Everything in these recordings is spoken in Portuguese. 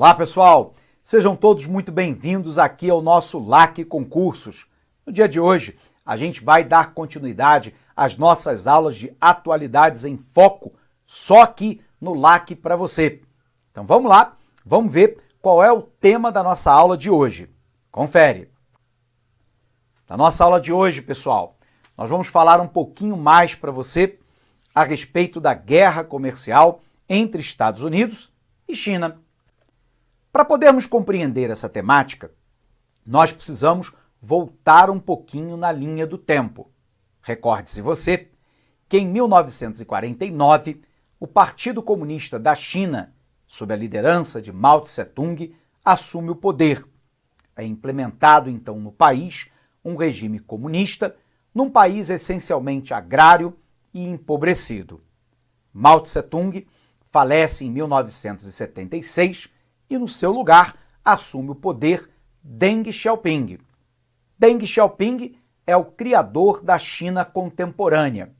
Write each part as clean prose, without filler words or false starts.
Olá, pessoal! Sejam todos muito bem-vindos aqui ao nosso LAC Concursos. No dia de hoje, a gente vai dar continuidade às nossas aulas de atualidades em foco, só aqui no LAC para você. Então vamos lá, vamos ver qual é o tema da nossa aula de hoje. Confere! Na nossa aula de hoje, pessoal, nós vamos falar um pouquinho mais para você a respeito da guerra comercial entre Estados Unidos e China. Para podermos compreender essa temática, nós precisamos voltar um pouquinho na linha do tempo. Recorde-se você que em 1949, o Partido Comunista da China, sob a liderança de Mao Tse-tung, assume o poder. É implementado então no país um regime comunista, num país essencialmente agrário e empobrecido. Mao Tse-tung falece em 1976 e, no seu lugar, assume o poder Deng Xiaoping. Deng Xiaoping é o criador da China contemporânea.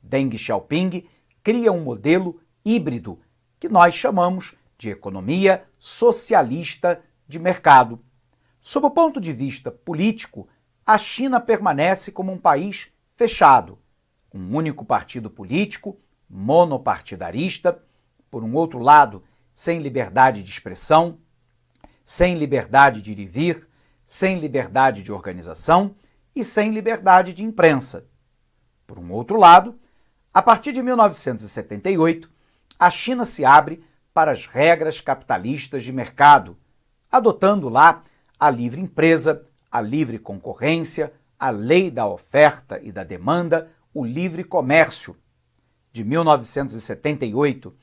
Deng Xiaoping cria um modelo híbrido que nós chamamos de economia socialista de mercado. Sob o ponto de vista político, a China permanece como um país fechado, um único partido político, monopartidarista, por um outro lado, sem liberdade de expressão, sem liberdade de ir e vir, sem liberdade de organização e sem liberdade de imprensa. Por um outro lado, a partir de 1978, a China se abre para as regras capitalistas de mercado, adotando lá a livre empresa, a livre concorrência, a lei da oferta e da demanda, o livre comércio. De 1978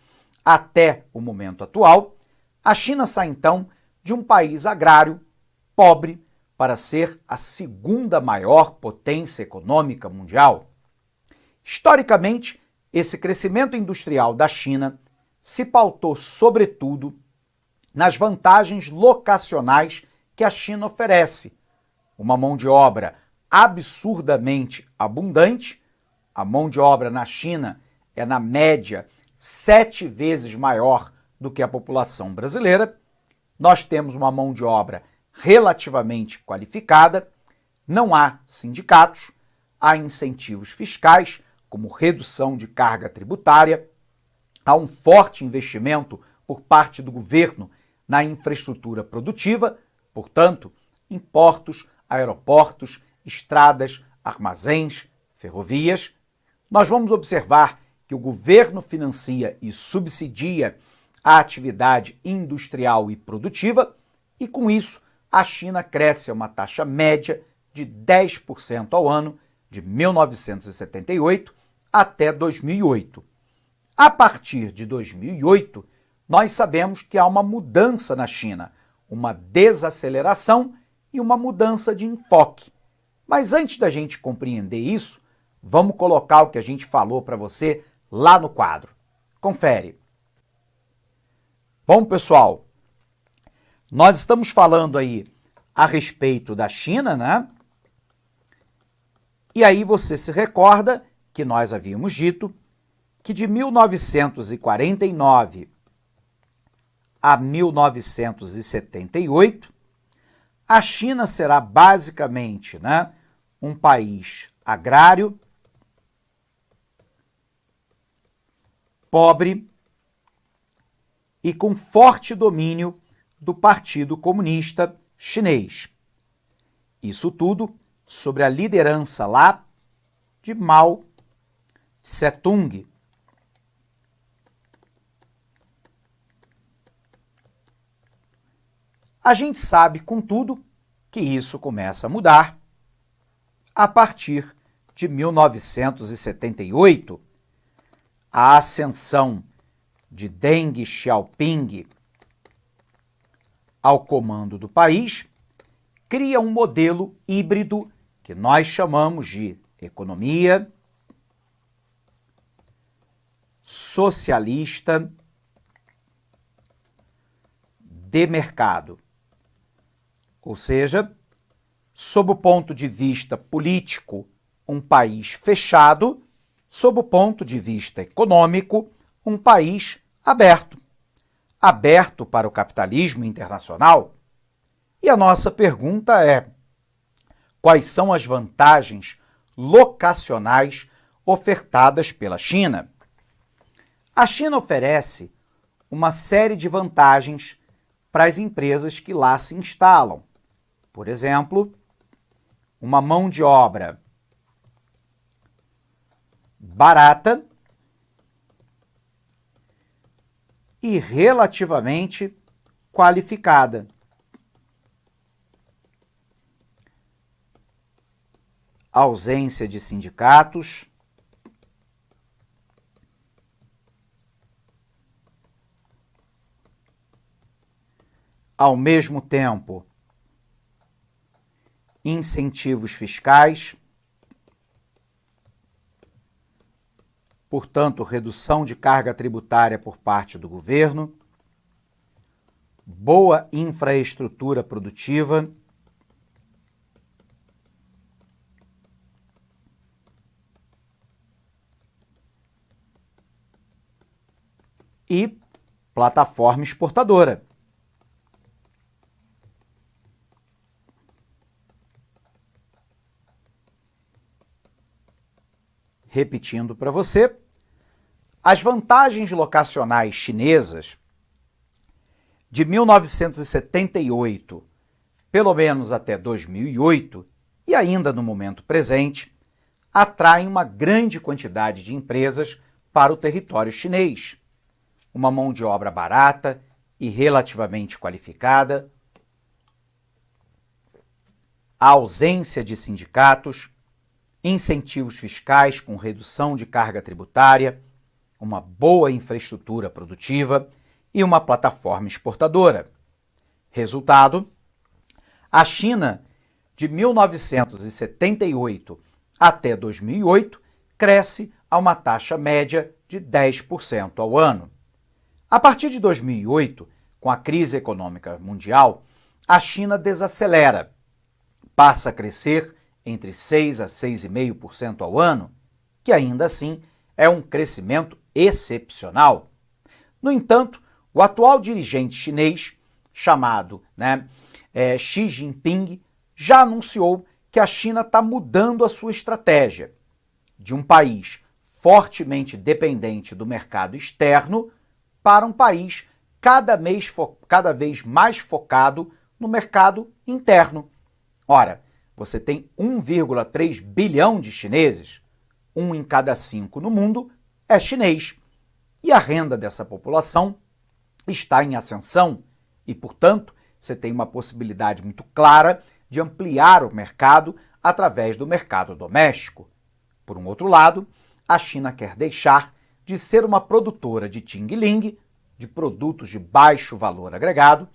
até o momento atual, a China sai então de um país agrário, pobre, para ser a segunda maior potência econômica mundial. Historicamente, esse crescimento industrial da China se pautou sobretudo nas vantagens locacionais que a China oferece. Uma mão de obra absurdamente abundante. A mão de obra na China é, na média, 7 vezes maior do que a população brasileira. Nós temos uma mão de obra relativamente qualificada, não há sindicatos, há incentivos fiscais, como redução de carga tributária, há um forte investimento por parte do governo na infraestrutura produtiva, portanto, em portos, aeroportos, estradas, armazéns, ferrovias. Nós vamos observar que o governo financia e subsidia a atividade industrial e produtiva e, com isso, a China cresce a uma taxa média de 10% ao ano de 1978 até 2008. A partir de 2008, nós sabemos que há uma mudança na China, uma desaceleração e uma mudança de enfoque. Mas antes da gente compreender isso, vamos colocar o que a gente falou para você lá no quadro. Confere. Bom, pessoal, nós estamos falando aí a respeito da China, né? E aí você se recorda que nós havíamos dito que de 1949 a 1978, a China será basicamente, né, um país agrário, pobre e com forte domínio do Partido Comunista Chinês. Isso tudo sobre a liderança lá de Mao Tse-tung. A gente sabe, contudo, que isso começa a mudar a partir de 1978, a ascensão de Deng Xiaoping ao comando do país cria um modelo híbrido que nós chamamos de economia socialista de mercado. Ou seja, sob o ponto de vista político, um país fechado, sob o ponto de vista econômico, um país aberto. aberto para o capitalismo internacional? E a nossa pergunta é: quais são as vantagens locacionais ofertadas pela China? A China oferece uma série de vantagens para as empresas que lá se instalam. Por exemplo, uma mão de obra barata e relativamente qualificada. Ausência de sindicatos, ao mesmo tempo, incentivos fiscais, portanto, redução de carga tributária por parte do governo, boa infraestrutura produtiva e plataforma exportadora. Repetindo para você, as vantagens locacionais chinesas de 1978, pelo menos até 2008, e ainda no momento presente, atraem uma grande quantidade de empresas para o território chinês. Uma mão de obra barata e relativamente qualificada, a ausência de sindicatos, incentivos fiscais com redução de carga tributária, uma boa infraestrutura produtiva e uma plataforma exportadora. Resultado: a China, de 1978 até 2008, cresce a uma taxa média de 10% ao ano. A partir de 2008, com a crise econômica mundial, a China desacelera, passa a crescer entre 6% a 6,5% ao ano, que ainda assim é um crescimento excepcional. No entanto, o atual dirigente chinês, chamado Xi Jinping, já anunciou que a China está mudando a sua estratégia de um país fortemente dependente do mercado externo para um país cada vez mais focado no mercado interno. Ora, você tem 1,3 bilhão de chineses, 1 em cada 5 no mundo é chinês. E a renda dessa população está em ascensão e, portanto, você tem uma possibilidade muito clara de ampliar o mercado através do mercado doméstico. Por um outro lado, a China quer deixar de ser uma produtora de ting-ling, de produtos de baixo valor agregado,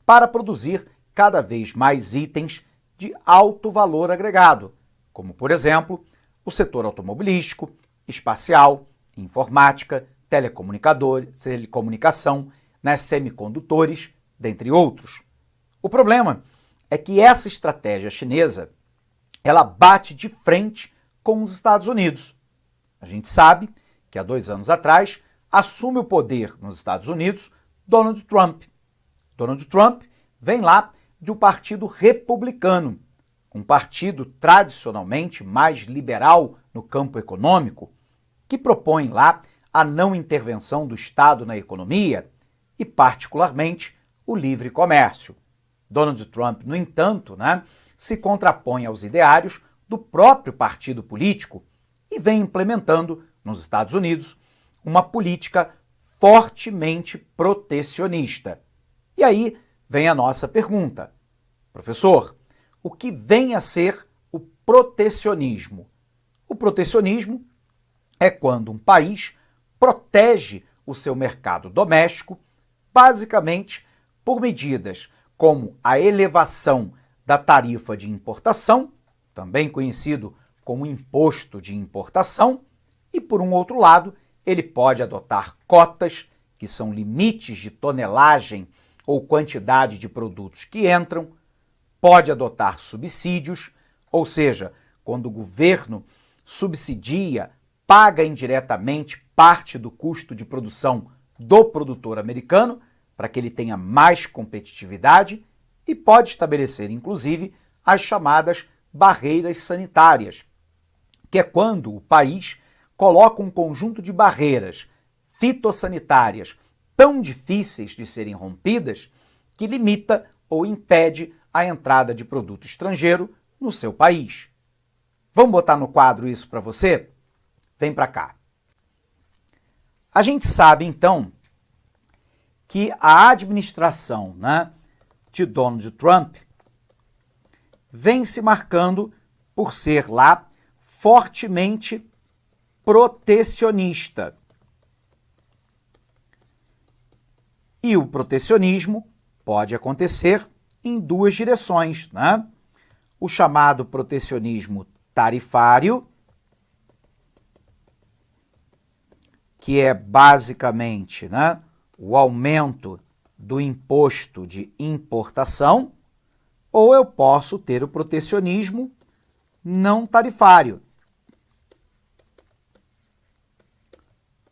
para produzir cada vez mais itens de alto valor agregado, como, por exemplo, o setor automobilístico, espacial, informática, telecomunicação, semicondutores, dentre outros. O problema é que essa estratégia chinesa, ela bate de frente com os Estados Unidos. A gente sabe que há 2 anos atrás assume o poder nos Estados Unidos Donald Trump. Donald Trump vem lá de um partido republicano, um partido tradicionalmente mais liberal no campo econômico, que propõe lá a não intervenção do Estado na economia e, particularmente, o livre comércio. Donald Trump, no entanto, se contrapõe aos ideários do próprio partido político e vem implementando, nos Estados Unidos, uma política fortemente protecionista. E aí vem a nossa pergunta. Professor, o que vem a ser o protecionismo? O protecionismo é quando um país protege o seu mercado doméstico, basicamente por medidas como a elevação da tarifa de importação, também conhecido como imposto de importação, e por um outro lado, ele pode adotar cotas, que são limites de tonelagem ou quantidade de produtos que entram, pode adotar subsídios, ou seja, quando o governo subsidia, paga indiretamente parte do custo de produção do produtor americano, para que ele tenha mais competitividade e pode estabelecer, inclusive, as chamadas barreiras sanitárias, que é quando o país coloca um conjunto de barreiras fitossanitárias tão difíceis de serem rompidas que limita ou impede a entrada de produto estrangeiro no seu país. Vamos botar no quadro isso para você? Vem para cá. A gente sabe, então, que a administração, de Donald Trump vem se marcando por ser lá fortemente protecionista. E o protecionismo pode acontecer em duas direções, O chamado protecionismo tarifário, que é basicamente, o aumento do imposto de importação, ou eu posso ter o protecionismo não tarifário,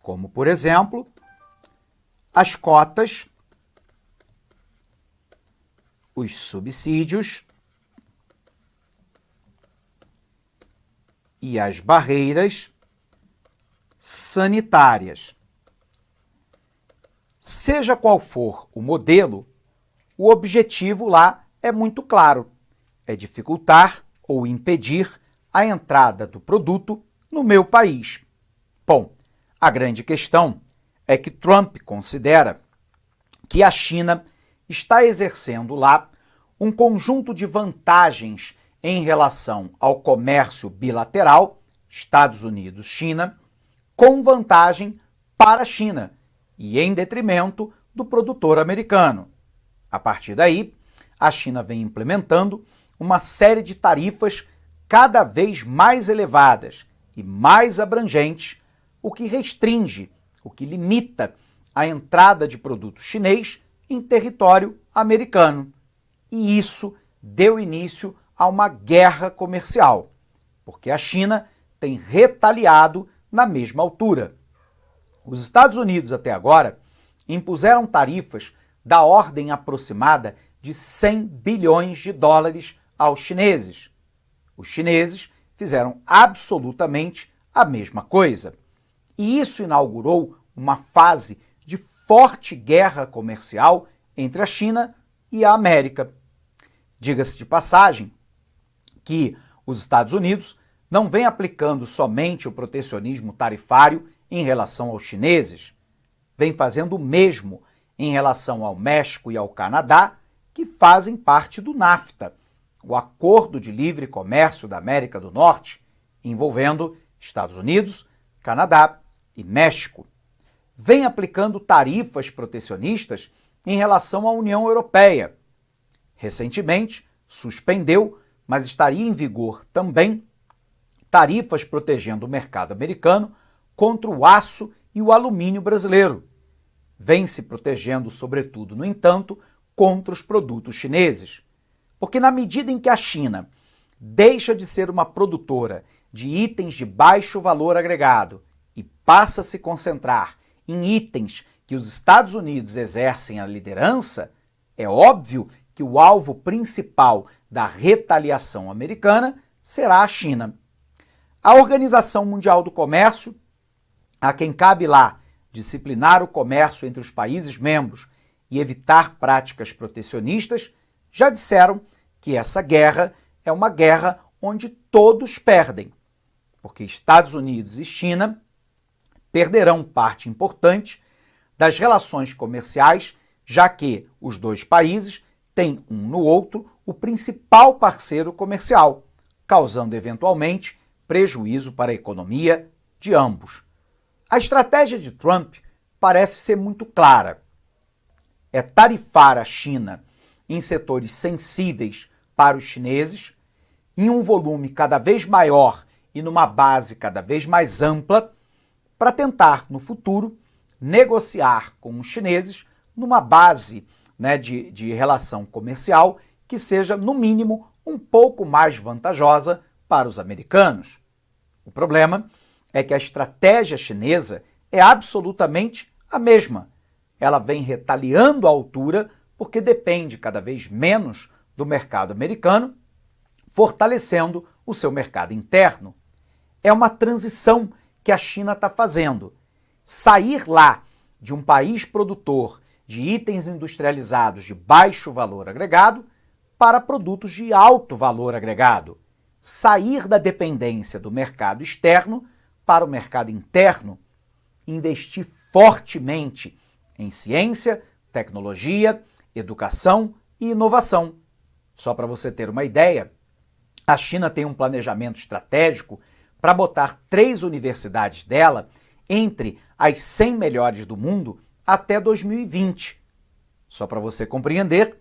como, por exemplo, as cotas, os subsídios e as barreiras sanitárias. Seja qual for o modelo, o objetivo lá é muito claro: é dificultar ou impedir a entrada do produto no meu país. Bom, a grande questão é que Trump considera que a China está exercendo lá um conjunto de vantagens em relação ao comércio bilateral, Estados Unidos-China, com vantagem para a China e em detrimento do produtor americano. A partir daí, a China vem implementando uma série de tarifas cada vez mais elevadas e mais abrangentes, o que restringe, o que limita a entrada de produto chinês em território americano. E isso deu início a uma guerra comercial, porque a China tem retaliado na mesma altura. Os Estados Unidos, até agora, impuseram tarifas da ordem aproximada de 100 bilhões de dólares aos chineses. Os chineses fizeram absolutamente a mesma coisa. E isso inaugurou uma fase de forte guerra comercial entre a China e a América. Diga-se de passagem que os Estados Unidos não vem aplicando somente o protecionismo tarifário em relação aos chineses, vem fazendo o mesmo em relação ao México e ao Canadá, que fazem parte do NAFTA, o Acordo de Livre Comércio da América do Norte, envolvendo Estados Unidos, Canadá e México. Vem aplicando tarifas protecionistas em relação à União Europeia. Recentemente, suspendeu, mas estaria em vigor também, tarifas protegendo o mercado americano contra o aço e o alumínio brasileiro. Vem se protegendo, sobretudo, no entanto, contra os produtos chineses. Porque na medida em que a China deixa de ser uma produtora de itens de baixo valor agregado e passa a se concentrar em itens que os Estados Unidos exercem a liderança, é óbvio que o alvo principal da retaliação americana será a China. A Organização Mundial do Comércio, a quem cabe lá disciplinar o comércio entre os países membros e evitar práticas protecionistas, já disseram que essa guerra é uma guerra onde todos perdem, porque Estados Unidos e China perderão parte importante das relações comerciais, já que os dois países têm um no outro o principal parceiro comercial, causando eventualmente prejuízo para a economia de ambos. A estratégia de Trump parece ser muito clara. É tarifar a China em setores sensíveis para os chineses, em um volume cada vez maior e numa base cada vez mais ampla, para tentar, no futuro, negociar com os chineses numa base de relação comercial que seja, no mínimo, um pouco mais vantajosa para os americanos. O problema é que a estratégia chinesa é absolutamente a mesma. ela vem retaliando a altura porque depende cada vez menos do mercado americano, fortalecendo o seu mercado interno. É uma transição que a China está fazendo. Sair lá de um país produtor de itens industrializados de baixo valor agregado para produtos de alto valor agregado. Sair da dependência do mercado externo para o mercado interno. Investir fortemente em ciência, tecnologia, educação e inovação. Só para você ter uma ideia, a China tem um planejamento estratégico para botar 3 universidades dela entre as 100 melhores do mundo até 2020. Só para você compreender,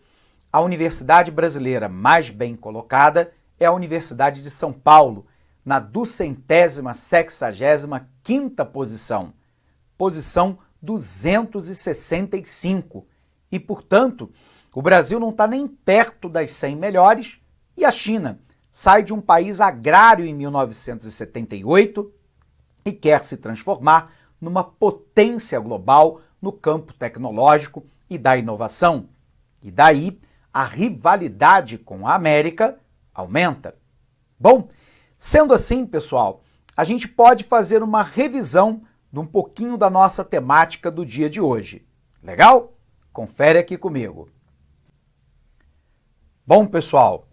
a universidade brasileira mais bem colocada é a Universidade de São Paulo, na 265ª posição. Posição 265. E, portanto, o Brasil não está nem perto das 100 melhores e a China sai de um país agrário em 1978 e quer se transformar numa potência global no campo tecnológico e da inovação. E daí a rivalidade com a América aumenta. Bom, sendo assim, pessoal, a gente pode fazer uma revisão de um pouquinho da nossa temática do dia de hoje. Legal? Confere aqui comigo. Bom, pessoal,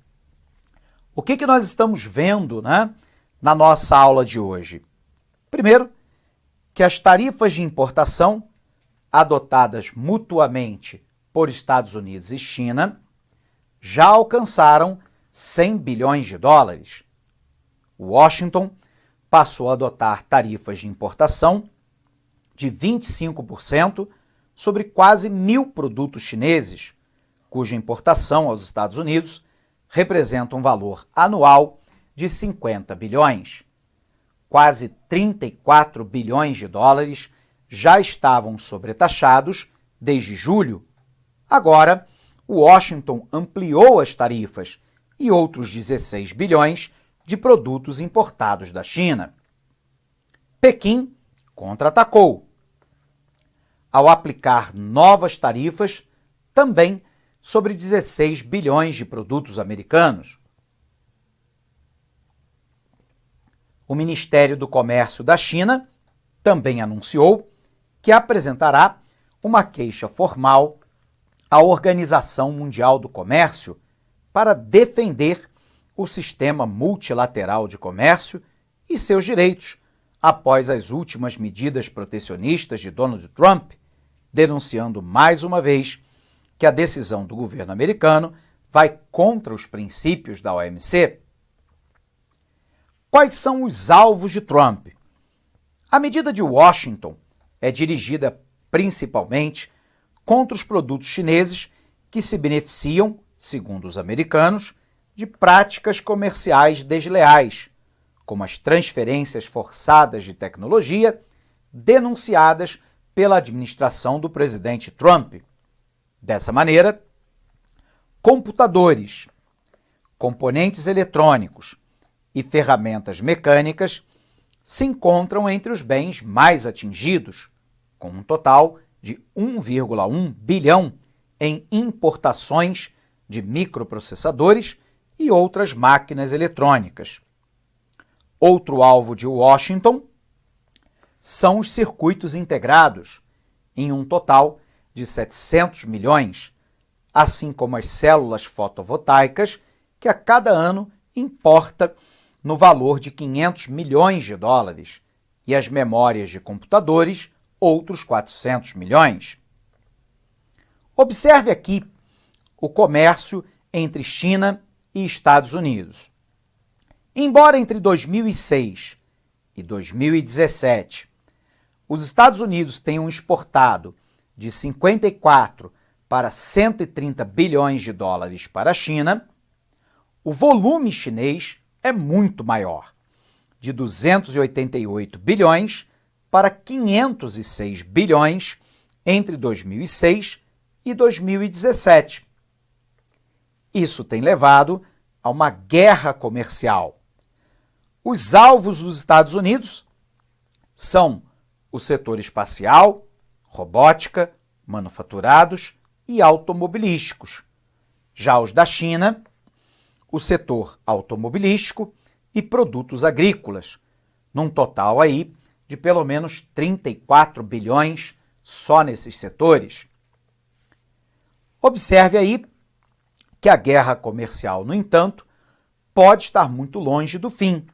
o que nós estamos vendo, na nossa aula de hoje? Primeiro, que as tarifas de importação adotadas mutuamente por Estados Unidos e China já alcançaram 100 bilhões de dólares. Washington passou a adotar tarifas de importação de 25% sobre quase 1.000 produtos chineses, cuja importação aos Estados Unidos representa um valor anual de 50 bilhões. Quase 34 bilhões de dólares já estavam sobretaxados desde julho. Agora, Washington ampliou as tarifas e outros 16 bilhões de produtos importados da China. Pequim contra-atacou, ao aplicar novas tarifas também sobre 16 bilhões de produtos americanos. O Ministério do Comércio da China também anunciou que apresentará uma queixa formal à Organização Mundial do Comércio para defender o sistema multilateral de comércio e seus direitos após as últimas medidas protecionistas de Donald Trump, denunciando mais uma vez que a decisão do governo americano vai contra os princípios da OMC. Quais são os alvos de Trump? A medida de Washington é dirigida principalmente contra os produtos chineses que se beneficiam, segundo os americanos, de práticas comerciais desleais, como as transferências forçadas de tecnologia denunciadas pela administração do presidente Trump. Dessa maneira, computadores, componentes eletrônicos e ferramentas mecânicas se encontram entre os bens mais atingidos, com um total de 1,1 bilhão em importações de microprocessadores e outras máquinas eletrônicas. Outro alvo de Washington são os circuitos integrados, em um total de 700 milhões, assim como as células fotovoltaicas, que a cada ano importa no valor de 500 milhões de dólares, e as memórias de computadores, outros 400 milhões. Observe aqui o comércio entre China e Estados Unidos. Embora entre 2006 e 2017 os Estados Unidos tenham exportado de 54 para 130 bilhões de dólares para a China, o volume chinês é muito maior, de 288 bilhões para 506 bilhões entre 2006 e 2017. Isso tem levado a uma guerra comercial. Os alvos dos Estados Unidos são o setor espacial, robótica, manufaturados e automobilísticos. Já os da China, o setor automobilístico e produtos agrícolas, num total aí de pelo menos 34 bilhões só nesses setores. Observe aí que a guerra comercial, no entanto, pode estar muito longe do fim.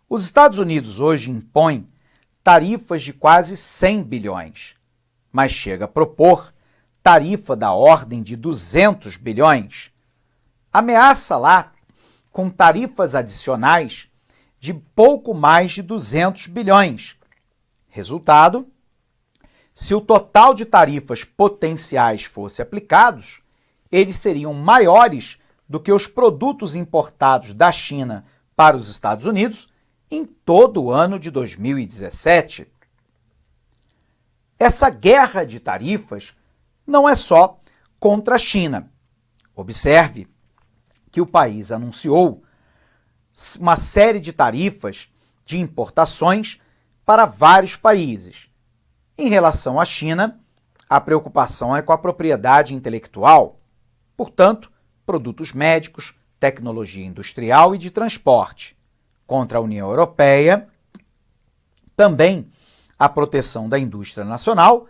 Os Estados Unidos hoje impõem tarifas de quase 100 bilhões, mas chega a propor tarifa da ordem de 200 bilhões. Ameaça lá com tarifas adicionais de pouco mais de 200 bilhões. Resultado, se o total de tarifas potenciais fosse aplicados, eles seriam maiores do que os produtos importados da China para os Estados Unidos em todo o ano de 2017. Essa guerra de tarifas não é só contra a China. Observe que o país anunciou uma série de tarifas de importações para vários países. Em relação à China, a preocupação é com a propriedade intelectual, portanto, produtos médicos, tecnologia industrial e de transporte. Contra a União Europeia, também a proteção da indústria nacional,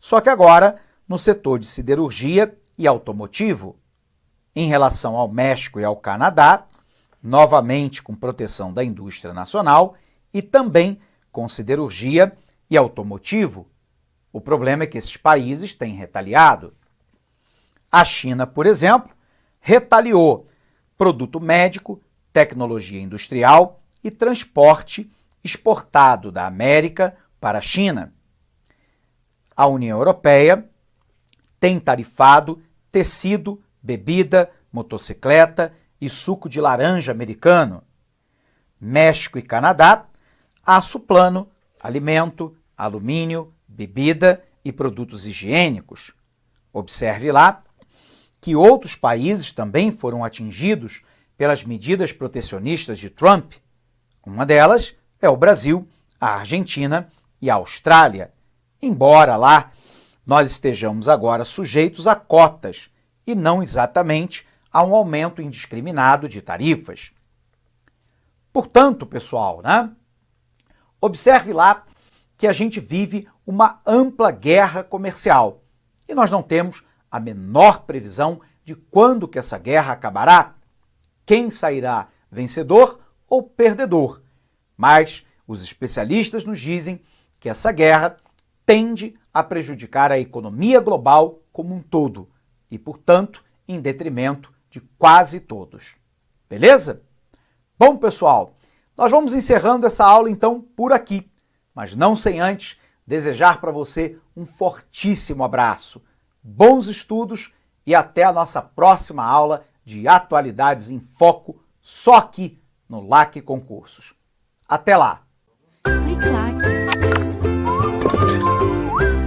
só que agora no setor de siderurgia e automotivo. Em relação ao México e ao Canadá, novamente com proteção da indústria nacional e também com siderurgia e automotivo. O problema é que esses países têm retaliado. A China, por exemplo, retaliou produto médico, tecnologia industrial e transporte exportado da América para a China. A União Europeia tem tarifado tecido, bebida, motocicleta e suco de laranja americano. México e Canadá, aço plano, alimento, alumínio, bebida e produtos higiênicos. Observe lá que outros países também foram atingidos pelas medidas protecionistas de Trump. Uma delas é o Brasil, a Argentina e a Austrália, embora lá nós estejamos agora sujeitos a cotas e não exatamente a um aumento indiscriminado de tarifas. Portanto, pessoal, observe lá que a gente vive uma ampla guerra comercial e nós não temos a menor previsão de quando que essa guerra acabará, quem sairá vencedor ou perdedor. Mas os especialistas nos dizem que essa guerra tende a prejudicar a economia global como um todo e, portanto, em detrimento de quase todos. Beleza? Bom, pessoal, nós vamos encerrando essa aula então por aqui, mas não sem antes desejar para você um fortíssimo abraço, bons estudos e até a nossa próxima aula de Atualidades em Foco, só aqui no LAC Concursos. Até lá! Clique lá